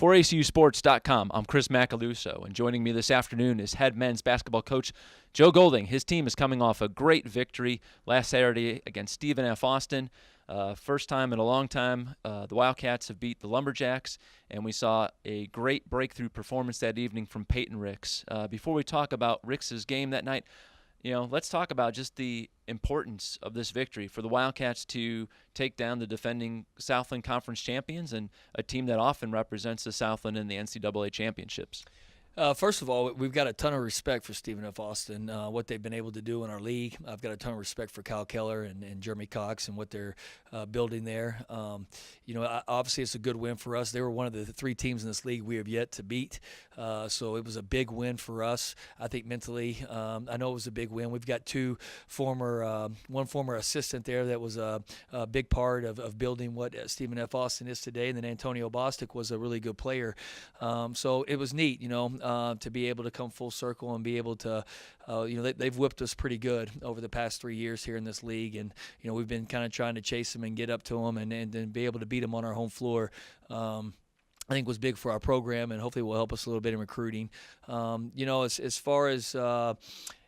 For ACUSports.com, I'm Chris Macaluso, and joining me this afternoon is head men's basketball coach Joe Golding. His team is coming off a great victory last Saturday against Stephen F. Austin. First time in a long time, the Wildcats have beat the Lumberjacks, and we saw a great breakthrough performance that evening from Peyton Ricks. Before we talk about Ricks's game that night, let's talk about just the importance of this victory for the Wildcats to take down the defending Southland Conference champions and a team that often represents the Southland in the NCAA championships. First of all, we've got a ton of respect for Stephen F. Austin, what they've been able to do in our league. I've got a ton of respect for Kyle Keller and Jeremy Cox and what they're building there. Obviously it's a good win for us. They were one of the three teams in this league we have yet to beat, so it was a big win for us. I think mentally, I know it was a big win. We've got one former assistant there that was a big part of building what Stephen F. Austin is today, and then Antonio Bostic was a really good player. So it was neat, to be able to come full circle and be able to, they've whipped us pretty good over the past 3 years here in this league, and we've been kind of trying to chase them and get up to them and then be able to beat them on our home floor. I think was big for our program, and hopefully will help us a little bit in recruiting. As far as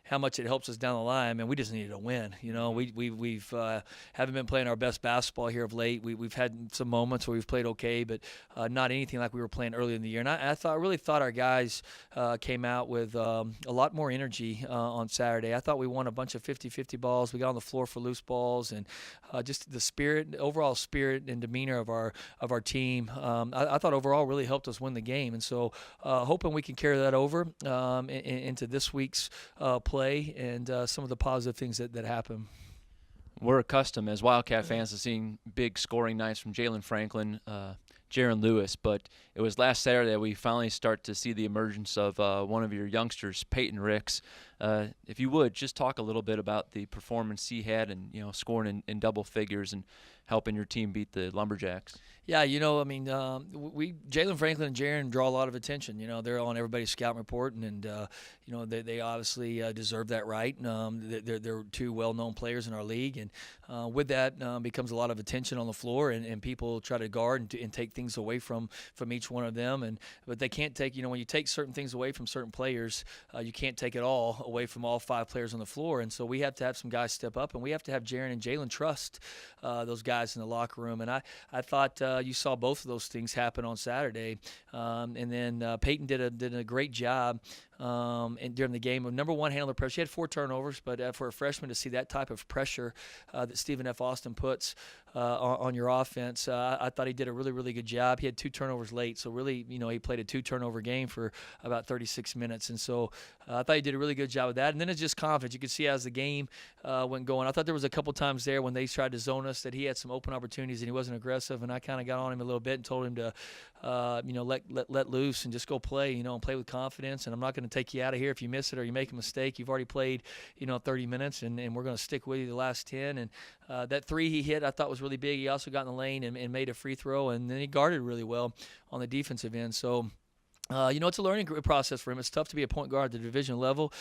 how much it helps us down the line, man, we just needed a win. We've haven't been playing our best basketball here of late. We've had some moments where we've played okay, but not anything like we were playing earlier in the year. And I really thought our guys came out with a lot more energy on Saturday. I thought we won a bunch of 50-50 balls. We got on the floor for loose balls, and just the spirit, overall spirit and demeanor of our team. I thought overall really helped us win the game, and so hoping we can carry that over into this week's play and some of the positive things that happen. We're accustomed as Wildcat fans to seeing big scoring nights from Jalen Franklin, Jaron Lewis, but it was last Saturday that we finally start to see the emergence of one of your youngsters, Peyton Ricks. If you would, just talk a little bit about the performance he had and, scoring in double figures and helping your team beat the Lumberjacks. Yeah, Jalen Franklin and Jaron draw a lot of attention. They're on everybody's scout report, and they obviously deserve that right. They're two well-known players in our league, and with that becomes a lot of attention on the floor, and people try to guard and take things away from each one of them. But they can't take, when you take certain things away from certain players, you can't take it all away from all five players on the floor. And so we have to have some guys step up, and we have to have Jaron and Jalen trust those guys in the locker room. And I thought you saw both of those things happen on Saturday. And then Peyton did a great job during the game. Number one, handle the pressure. He had 4 turnovers, but for a freshman to see that type of pressure that Stephen F. Austin puts on your offense, I thought he did a really, really good job. He had 2 turnovers late, so really, he played a 2-turnover game for about 36 minutes. And so I thought he did a really good job with that. And then it's just confidence. You could see as the game went going. I thought there was a couple times there when they tried to zone us that he had some open opportunities and he wasn't aggressive, and I kind of got on him a little bit and told him to let loose and just go play, and play with confidence. And I'm not going to take you out of here if you miss it or you make a mistake. You've already played 30 minutes, and we're going to stick with you the last 10. And that 3 he hit I thought was really big. He also got in the lane and made a free throw, and then he guarded really well on the defensive end. So it's a learning process for him. It's tough to be a point guard at the Division I level,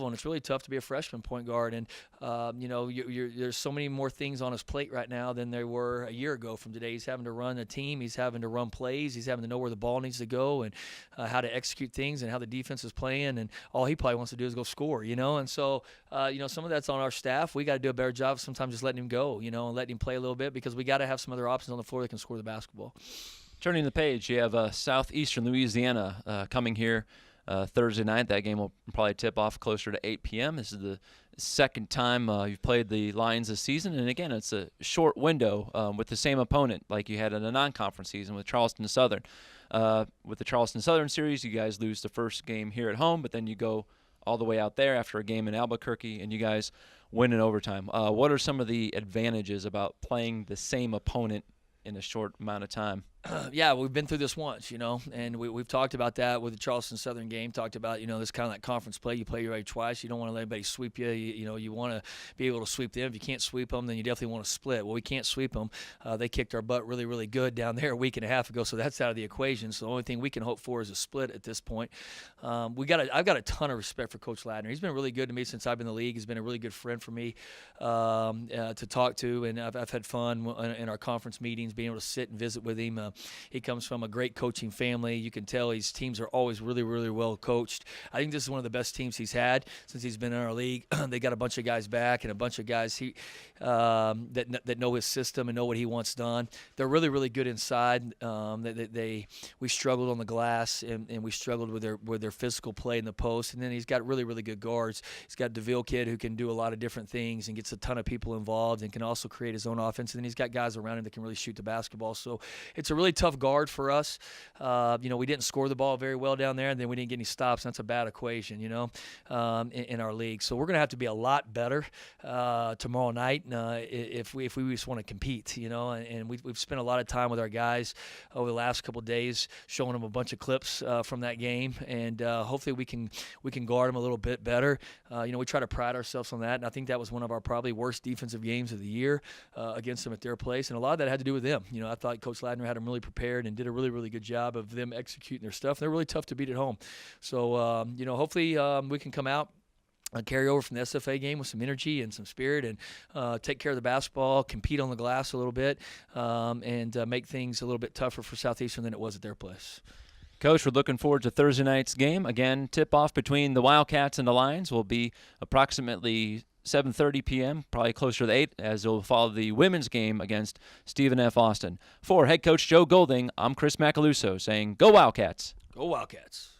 and it's really tough to be a freshman point guard. And there's so many more things on his plate right now than there were a year ago from today. He's having to run a team. He's having to run plays. He's having to know where the ball needs to go and how to execute things and how the defense is playing. And all he probably wants to do is go score, And so, some of that's on our staff. We got to do a better job sometimes just letting him go, and letting him play a little bit, because we got to have some other options on the floor that can score the basketball. Turning the page, you have Southeastern Louisiana coming here Thursday night. That game will probably tip off closer to 8 p.m. This is the second time you've played the Lions this season. And, again, it's a short window with the same opponent like you had in a non-conference season with Charleston Southern. With the Charleston Southern series, you guys lose the first game here at home, but then you go all the way out there after a game in Albuquerque, and you guys win in overtime. What are some of the advantages about playing the same opponent in a short amount of time? Yeah, we've been through this once, and we've talked about that with the Charleston Southern game, talked about, this kind of like conference play. You play your way twice. You don't want to let anybody sweep you. You want to be able to sweep them. If you can't sweep them, then you definitely want to split. Well, we can't sweep them. They kicked our butt really, really good down there a week and a half ago, so that's out of the equation. So the only thing we can hope for is a split at this point. I've got a ton of respect for Coach Ladner. He's been really good to me since I've been in the league. He's been a really good friend for me to talk to, and I've had fun in our conference meetings, being able to sit and visit with him. he comes from a great coaching family. You can tell his teams are always really, really well coached. I think this is one of the best teams he's had since he's been in our league. They got a bunch of guys back and a bunch of guys that know his system and know what he wants done. They're really, really good inside. We struggled on the glass and we struggled with their physical play in the post. And then he's got really, really good guards. He's got a DeVille kid who can do a lot of different things and gets a ton of people involved and can also create his own offense. And then he's got guys around him that can really shoot the basketball. So it's a really tough guard for us. We didn't score the ball very well down there, and then we didn't get any stops. That's a bad equation, in our league. So we're going to have to be a lot better tomorrow night if we just want to compete, and we've spent a lot of time with our guys over the last couple of days showing them a bunch of clips from that game, and hopefully we can guard them a little bit better. We try to pride ourselves on that, and I think that was one of our probably worst defensive games of the year against them at their place, and a lot of that had to do with them. I thought Coach Ladner had them really prepared and did a really, really good job of them executing their stuff. They're really tough to beat at home. So, hopefully we can come out and carry over from the SFA game with some energy and some spirit and take care of the basketball, compete on the glass a little bit, and make things a little bit tougher for Southeastern than it was at their place. Coach, we're looking forward to Thursday night's game. Again, tip-off between the Wildcats and the Lions will be approximately 7:30 p.m., probably closer to 8, as we'll follow the women's game against Stephen F. Austin. For head coach Joe Golding, I'm Chris Macaluso saying, Go Wildcats! Go Wildcats!